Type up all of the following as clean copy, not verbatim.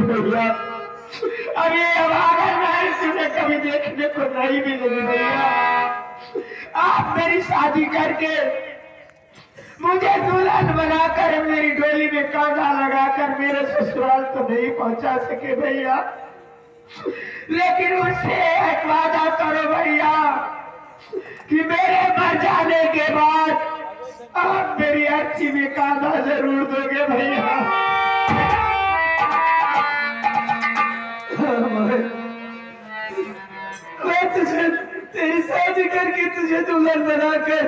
भैया अभी हमारे महल तुझे कभी देखने को नहीं मिलेगी भैया। आप मेरी शादी करके मुझे दुल्हन बनाकर मेरी डोली में कांधा लगाकर मेरे ससुराल तो नहीं पहुंचा सके भैया, लेकिन उससे एक वादा करो भैया कि मेरे मर जाने के बाद आप मेरी अर्थी में कांधा जरूर दोगे भैया। मैं तुझे तेरी शादी करके तुझे दुल्हन बनाकर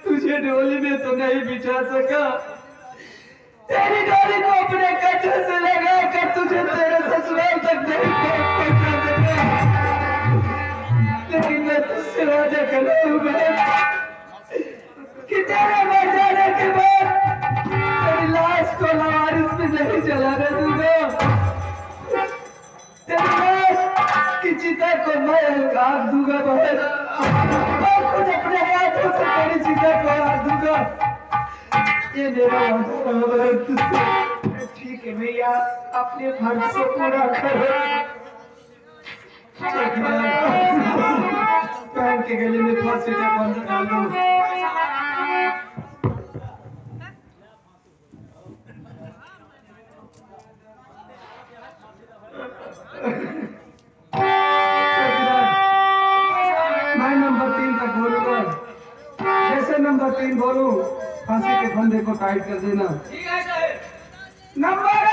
तुझे डोली में तो नहीं बिठा सका, तेरी डोली को अपने कटे से लगाकर तुझे तेरे ससुराल तक नहीं पहुंचा सका, लेकिन मैं तुझसे वादा करता हूँ कि तेरे मर जाने के बाद तेरी लाश को लावारिस में नहीं जलाने दूंगा। तेरी लाश की चिता को मैं आग दूंगा बहन, और खुद अपने हाथों से तेरी चिता को आग दूंगा। ये मेरा वादा है तुझसे। ठीक है भैया, अपने फर्ज को पूरा करो। पैर के गले में फांसी का बंधन डाल दो। मैं नंबर 3 तक बोलूंगा, जैसे नंबर 3 बोलूं फांसी के फंदे को टाइट कर देना। ठीक है साहब। नंबर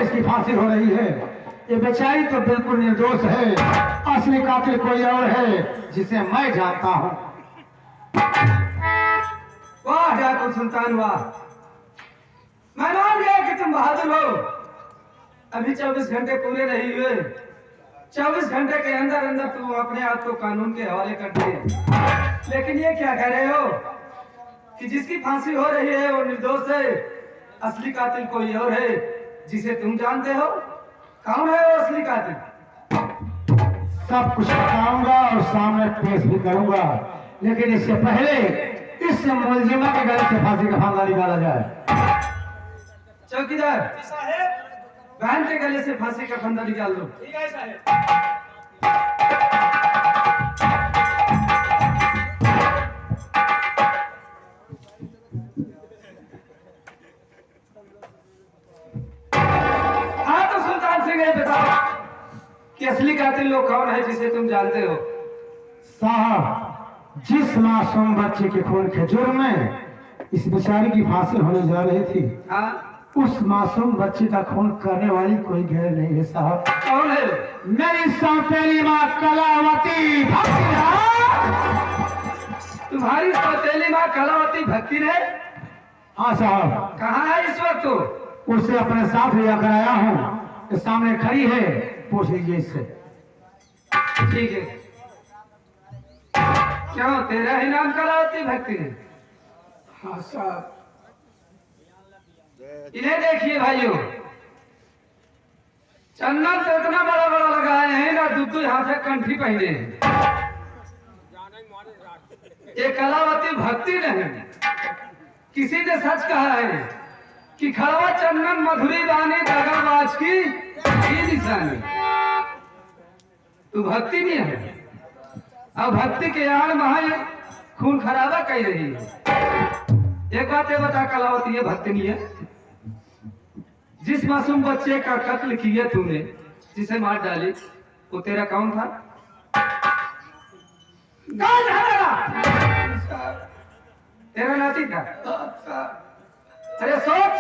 इसकी फांसी हो रही है, ये बेचारी तो बिल्कुल निर्दोष है, असली कातिल कोई और है जिसे मैं जानता हूँ। वाह ठाकुर सुल्तान वाह, मैं मान गया कि तुम बहादुर हो। अभी 24 घंटे पूरे नहीं हुए, 24 घंटे के अंदर अंदर तुम अपने आप को कानून के हवाले कर दिए। लेकिन ये क्या कह रहे हो कि जिसकी फांसी हो रही है वो निर्दोष है, असली कातिल कोई और है जिसे तुम जानते हो। कौन है वो असली कातिल? सब कुछ बताऊंगा और सामने पेश भी करूंगा, लेकिन इससे पहले इस मुलजिमा के गले से फांसी का फंदा निकाला जाए। चौकीदार बहन के गले से फांसी का फंदा निकाल दो। ठीक है साहब। कि असली कातिल लोग कौन है जिसे तुम जानते हो? साहब, जिस मासूम बच्चे के खून के जुर्म में इस बेचारी की फांसी होने जा रही थी, उस मासूम बच्चे का खून करने वाली कोई गैर नहीं है साहब। कौन है? मेरी सौतेली माँ कलावती भक्ति। तुम्हारी सौतेली माँ कलावती भक्ति है? हाँ साहब। कहाँ है इस वक्त? उसे अपने साथ ले जाकर आया हूँ। इस सामने खड़ी है, पूछ लीजिए इससे। ठीक है, क्यों तेरा ही नाम कलावती भक्ति है? हाँ साहब। इन्हें देखिए भाइयों, चंदन तो इतना बड़ा बड़ा लगाए हैं ना, दूध यहाँ से कंठी पहने हैं। ये कलावती भक्ति नहीं, किसी ने सच कहा है कि खड़वा चंदन मधुरी बानी दगाबाज की ये निशानी। तू भक्ति नहीं है, अब भक्ति के आड़ महा खून खराबा कह रही है। एक बात ये बता कलावती, ये भक्ति नहीं है? जिस मासूम बच्चे का कत्ल किया तूने, जिसे मार डाली, वो तेरा कौन था? कौन था तेरा? तेरा नाती था। अरे सोच,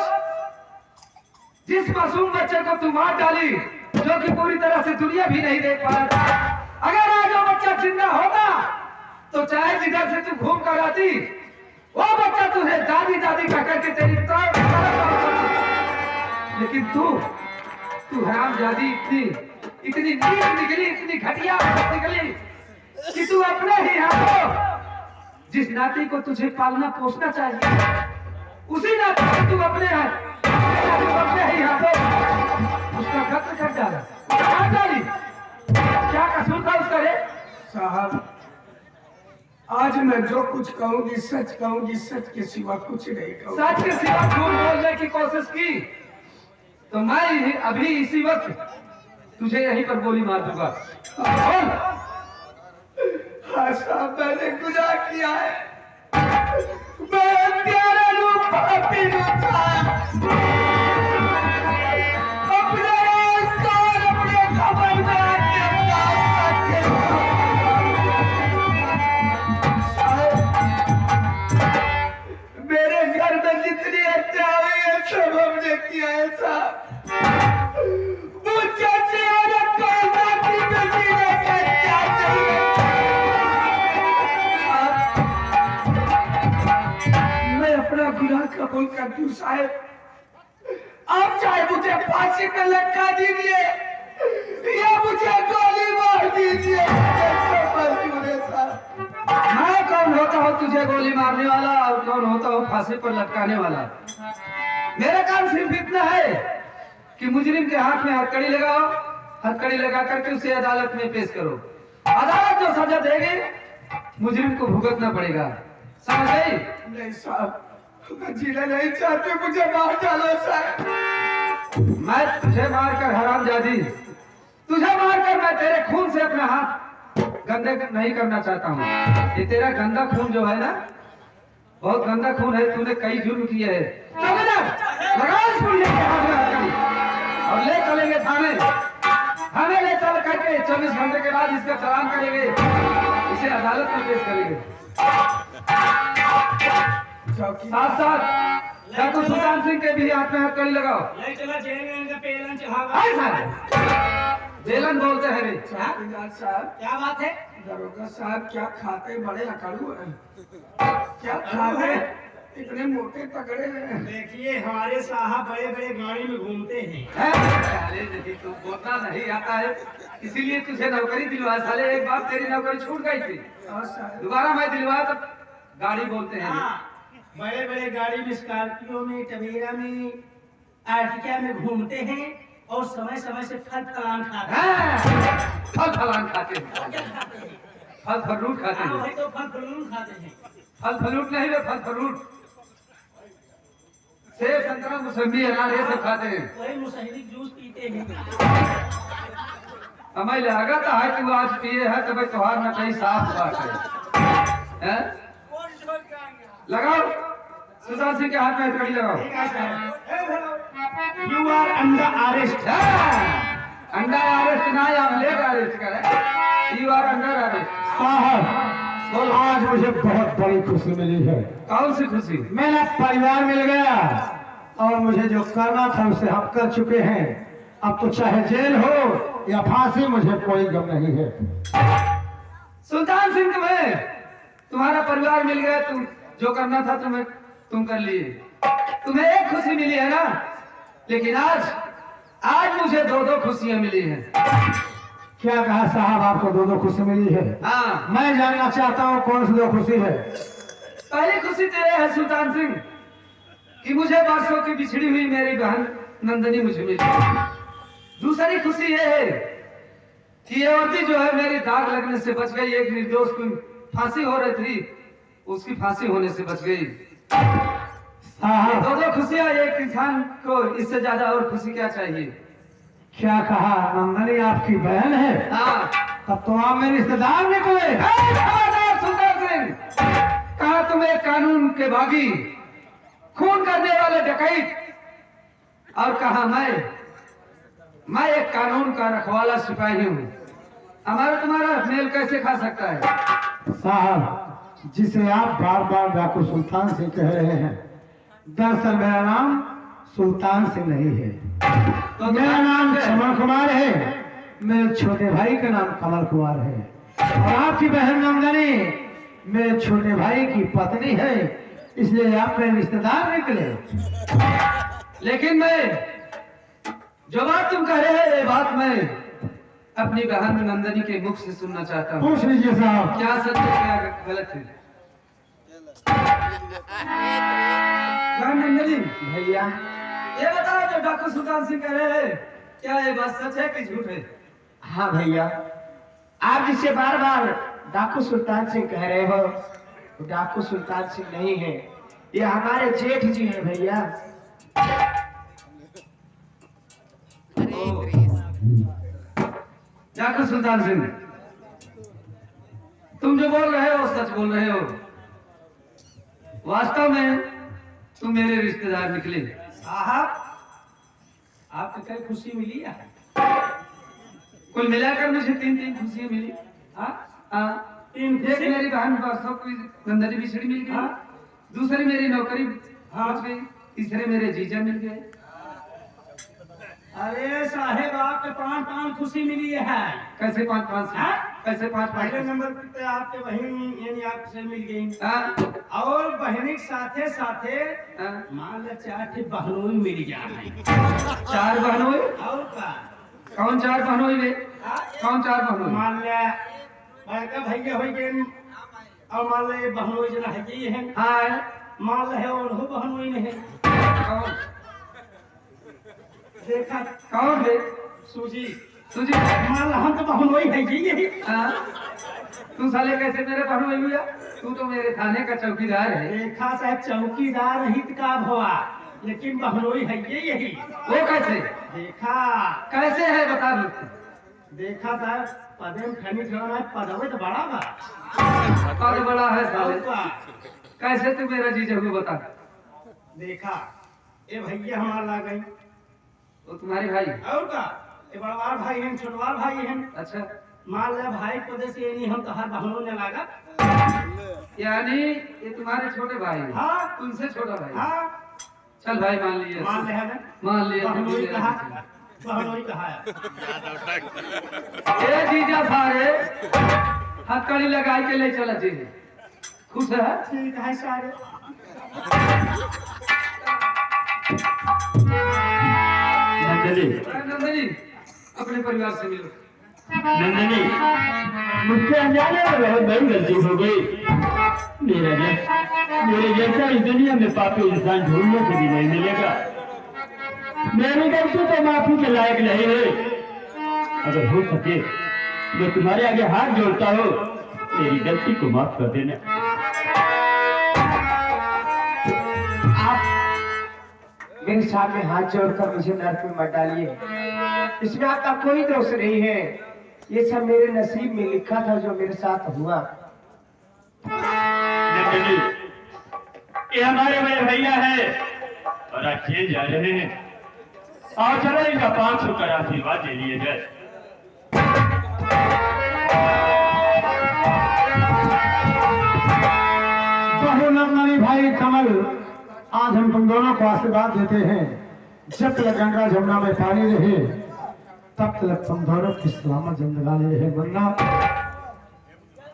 जिस मासूम बच्चे को तू मार डाली, जो कि पूरी तरह से दुनिया भी नहीं देख पा रहा था, अगर आज वो बच्चा जिंदा होता तो चाहे जिधर से तू घूम कर आती, वो बच्चा तुझे दादी दादी का करके तेरी लेकिन तू हरामजादी इतनी नीच निकली, इतनी घटिया निकली कि तू अपने ही हाथों जिस नाती को तुझे पालना पोसना चाहिए, उसी नाती को तू अपने ही हाथों उसका कत्ल कर डाला, मार डाली। क्या कसूर था उसका रे? साहब, आज मैं जो कुछ कहूंगी सच के सिवा कुछ नहीं कहूंगी। सच के सिवा झूठ बोलने की कोशिश की तो मैं अभी इसी वक्त तुझे यहीं पर गोली मार दूंगा। बोल। हाँ साहब, मैंने गुनाह किया है, मैं तेरे रूप पापी रूप अपने खबर में आके मेरे घर में जितनी हत्या हुई है सब हमने किया है साहब। मुझे मैं अपना गुनाह कबूल करती हूँ साहब। आप चाहे मुझे फांसी पे लटका दीजिए या मुझे गोली मार दीजिए, मैं कौन होता हूँ तुझे गोली मारने वाला और कौन होता हूँ फांसी पर लटकाने वाला? मेरा काम सिर्फ इतना है कि मुजरिम के हाथ में हथकड़ी लगाओ, हथकड़ी लगा करके उसे अदालत में पेश करो। अदालत जो सजा देगी मुजरिम को भुगतना पड़ेगा, समझ गई? नहीं साहब, मैं जीना नहीं चाहती, मुझे मार डालो साहब। मैं तुझे मारकर हरामजादी, तुझे मारकर मैं तेरे खून से अपना हाथ गंदे नहीं करना चाहता हूँ। ये तेरा गंदा खून जो है ना, बहुत गंदा खून है, तूने कई जुर्म किए हैं। और ले चलेंगे थाने, थाने ले चल करके 24 घंटे के बाद इसका चालान करेंगे, इसे अदालत में पेश करेंगे। साथ साथ ठाकुर सुल्तान सिंह के भी हाथ में हथकड़ी लगाओ। जेलन बोलते हैं रे। साहब क्या बात है? दरोगा साहब, क्या खाते बड़े अकड़ू हैं, क्या खाते इतने मोटे तगड़े हैं। देखिए, हमारे साहब बड़े बड़े गाड़ी में घूमते हैं। अरे देखिए, तू बोलना नहीं आता है, इसीलिए तुझे नौकरी दिलवा। साले एक बार तेरी नौकरी छूट गई थी, दोबारा मैं दिलवाया तो गाड़ी बोलते हैं। बड़े बड़े गाड़ी में, स्कॉर्पियो में, टवेरा में, आर्टिका में घूमते हैं और समय समय से फल फलान खाते हैं। फल फलान खाते हैं, फल फरूट खाते हैं। वही तो फल फलून खाते हैं। फल फलूट नहीं, वे फल फरूट, सेब संतरा मौसम्बी अनार ये सब खाते हैं। वही मुसहरी जूस पीते हैं। हमें लागत है कि वो आज पिए है तो भाई त्योहार में कहीं साफ बात है। लगाओ, सुशांत सिंह के हाथ में हथकड़ी लगाओ। You are under arrest. Under arrest ना, आप लेट अरेस्ट करें। You are under arrest. साहब, आज मुझे बहुत बड़ी खुशी मिली है। कौन सी खुशी? मेरा परिवार मिल गया और मुझे जो करना था उसे हम कर चुके हैं। अब तो चाहे जेल हो या फांसी, मुझे कोई गम नहीं है। सुल्तान सिंह, तुम्हारा परिवार मिल गया, तुम जो करना था तुम कर लिए। तुम्हें एक खुशी मिली है ना, लेकिन आज मुझे दो दो खुशियां मिली हैं। क्या कहा साहब, आपको दो दो खुशी मिली है? हाँ, मैं जानना चाहता हूँ कौन सी दो खुशी है? पहली खुशी तो यह है सुल्तान सिंह कि मुझे बरसों की बिछड़ी हुई मेरी बहन नंदनी मुझे मिली। दूसरी खुशी यह है कि ये औरती जो है मेरी दाग लगने से बच गई। एक निर्दोष की फांसी हो रही थी, उसकी फांसी होने से बच गई। साहब दो दो खुशियां एक इंसान को, इससे ज्यादा और खुशी क्या चाहिए? क्या कहा, नंदनी आपकी बहन है? हाँ, तब तो आप मेरे रिश्तेदार निकले। खबरदार सुल्तान सिंह, कहा तुम एक कानून के बागी, खून करने वाले डकैत, और कहा मैं एक कानून का रखवाला सिपाही हूँ। हमारा तुम्हारा मेल कैसे खा सकता है? साहब, जिसे आप बार बार डाकू सुल्तान सिंह कह रहे हैं, दरअसल मेरा नाम सुल्तान सिंह नहीं है। तो मेरा नाम चमन कुमार है। मेरे छोटे भाई का नाम कमल कुमार है। और आपकी बहन नंदनी मेरे छोटे भाई की पत्नी है, इसलिए आप मेरे रिश्तेदार निकले। लेकिन मैं जो बात तुम कह रहे हैं, ये बात मैं अपनी बहन नंदनी के मुख से सुनना चाहता हूँ। पूछ लीजिए साहब। क्या सच है, क्या गलत है? बहन नंदनी, भैया, ये बताओ जो डाकू सुल्तान सिंह कह रहे हैं, क्या ये बात सच है कि झूठ है? हाँ भैया, आप जिसे बार बार डाकू सुल्तान सिंह कह रहे हो, वो डाकू सुल्तान सिंह नहीं है, ये हमारे जेठ जी हैं भैया। डाकू सुल्तान सिंह, तुम जो बोल रहे हो सच बोल रहे हो। वास्तव में तुम मेरे रिश्तेदार निकले। साहब, आपको क्या खुशी मिली है? कुल मिलाकर मुझे तीन खुशियां मिली। हाँ, एक मेरी बहन बरसों की नंदनी बिछड़ी मिल गई। दूसरी मेरी नौकरी पहुंच गई। तीसरे मेरे जीजा मिल गए। अरे साहेब, आपके पांच खुशी मिली है। कैसे पांच पांच? हाँ? कैसे पांच पहले पांच? नंबर पे आपके बहन यानी आपसे मिल गई, हाँ, और बहनी के साथे साथे हाँ। मान लो 4 बहनों मिल जाए। 4 बहन हुई? और का कौन 4 बहन हुई वे? कौन 4 बहन हुई? मान ले बड़का भैया हो गए, और मान ले बहनों जना है ये है, हाँ, मान ले और हो बहनों ही नहीं कौन? देखा कौन वे? सूजी, तुझे? मान ले हम तो बहनों ही है यही। हाँ? तू साले कैसे मेरे बहन हुई हुआ? तू तो मेरे थाने का चौकीदार है। देखा साहब, चौकीदार हित का हुआ, लेकिन बहनोई है ये यही। वो कैसे? देखा कैसे है बता दो। देखा साहब, पदम खनी खड़ा है, पदवे तो बड़ा बा। और बड़ा है साले। और का कैसे तू मेरा जीजा हुआ बता? देखा, ये भैया हमारा ला गई, वो तुम्हारे भाई? और का ये बड़वार भाई हैं, छोटवार भाई हैं। अच्छा, मान ले भाई को दे से नहीं, हम तो हर बहनों ने लागा। यानी ये तुम्हारे छोटे भाई हैं? हाँ। तुमसे छोटा भाई? हाँ, चल भाई, मान लिए। मान ले है, मान लिए। बहनोई कहा, बहनोई कहा है। ये जीजा सारे हथकड़ी लगाई के ले चला जी। खुश है? ठीक है सारे। नंदनी, नंदनी, अपने परिवार से मिलो। नंदनी, मुझसे अनजाने में बहुत बड़ी गलती हो गई। मेरे जैसा इस दुनिया में पापी इंसान ढूंढने से भी नहीं मिलेगा। मेरी गलती तो माफी के लायक नहीं है। अगर हो सके मैं तुम्हारे आगे हाथ जोड़ता हूँ, मेरी गलती को माफ कर देना। आप मेरे सामने हाथ जोड़कर मुझे नरक में मत डालिए, इसमें आपका कोई दोष नहीं है। ये सब मेरे नसीब में लिखा था जो मेरे साथ हुआ। नंदनी, ये हमारे बड़े भैया है और आज जेल जा रहे हैं। और चलो इनका 500 का आशीर्वाद दे लिए जाए। बहू नंदनी, भाई कमल, आज हम तुम दोनों को आशीर्वाद देते हैं, जब तक गंगा जमुना में पानी रहे तब तक तुम दोनों की सलामत जिंदगानी रहे मुन्ना।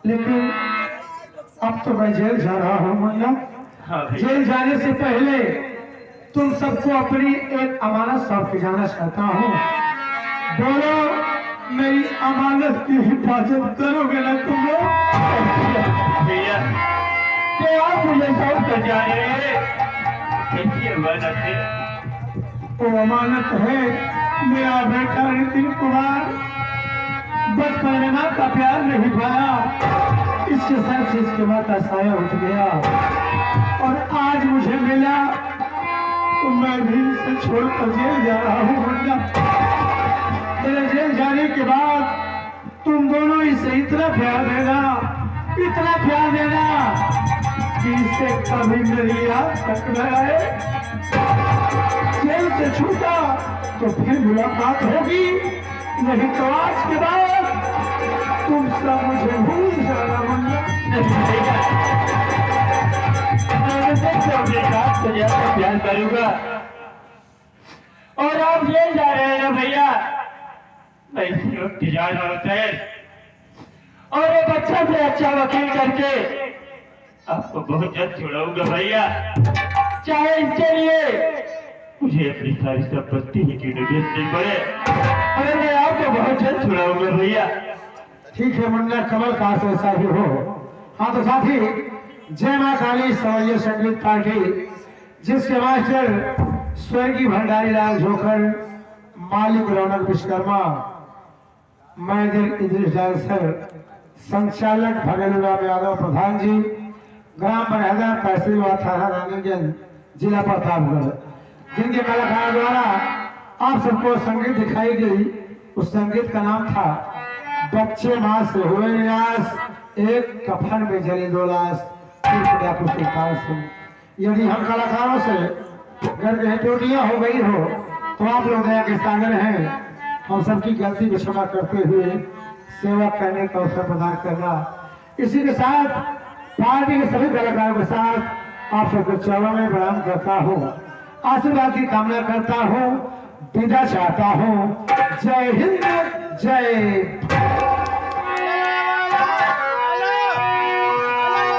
लेकिन अब तो मैं जेल जा रहा हूँ मुन्ना। हाँ भैया। जेल जाने से पहले तुम सबको अपनी एक अमानत सौंप के जाना चाहता हूँ। बोलो, मेरी अमानत की हिफाजत करोगे ना तुम लोग? भैया तो आप मुझे सौंप कर जा रहे हैं, कैसी अमानत है? वो अमानत है मेरा बेटा नितिन कुमार। बचपन में माँ का प्यार नहीं पाया, इसके सर से इसके माँ का साया उठ गया, और आज मुझे मिला तो मैं भी इसे छोड़कर जेल जा रहा हूँ। मुन्ना, तेरे जेल जाने के बाद तुम दोनों इसे इतना प्यार देना, इतना प्यार देना कि इसे कभी मेरी याद तक न आए। जेल से छूटा तो फिर मुलाकात होगी, नहीं तो आज के बाद तुम सब मुझे भूल जाना। मुन्ना, प्यार करूंगा, और आप जेल जा रहे हैं ना भैया, मैं इसी वक्त जा रहा होता है, और एक अच्छा से अच्छा वकील करके आपको बहुत जल्द छुड़ाऊंगा भैया, चाहे इसके लिए मुझे अपनी सारी संपत्ति ही क्यों न बेचनी पड़े, और मैं आपको बहुत जल्द छुड़ाऊंगा भैया। ठीक है मुन्ना, कमल काश ऐसा ही हो। हाँ तो साथी, जय माँ काली सवैया संगीत पार्टी, जिसके मास्टर स्वर्गीय भंडारी लाल जोकर, मालिक रौनक विश्वकर्मा, मैनेजर इद्रिस डांसर, संचालक भगेलू राम यादव प्रधान जी, ग्राम बरहदा तहसील व थाना रानीगंज, जिला प्रतापगढ़, जिनके कलाकारों द्वारा आप सबको संगीत दिखाई गई। उस संगीत का नाम था बच्चे माँ से हुए निराश, एक कफन में जली 2 लाश। यदि हम कलाकारों से घर में टूटियां हो गई हो तो आप लोग दया के सागर हैं, हम सबकी गलती को क्षमा करते हुए सेवा करने का अवसर प्रदान करना। इसी के साथ पार्टी के सभी कलाकारों के साथ आप सबके चरणों में प्रणाम करता हूँ, आशीर्वाद की कामना करता हूँ, विदा चाहता हूँ। जय हिंद, जय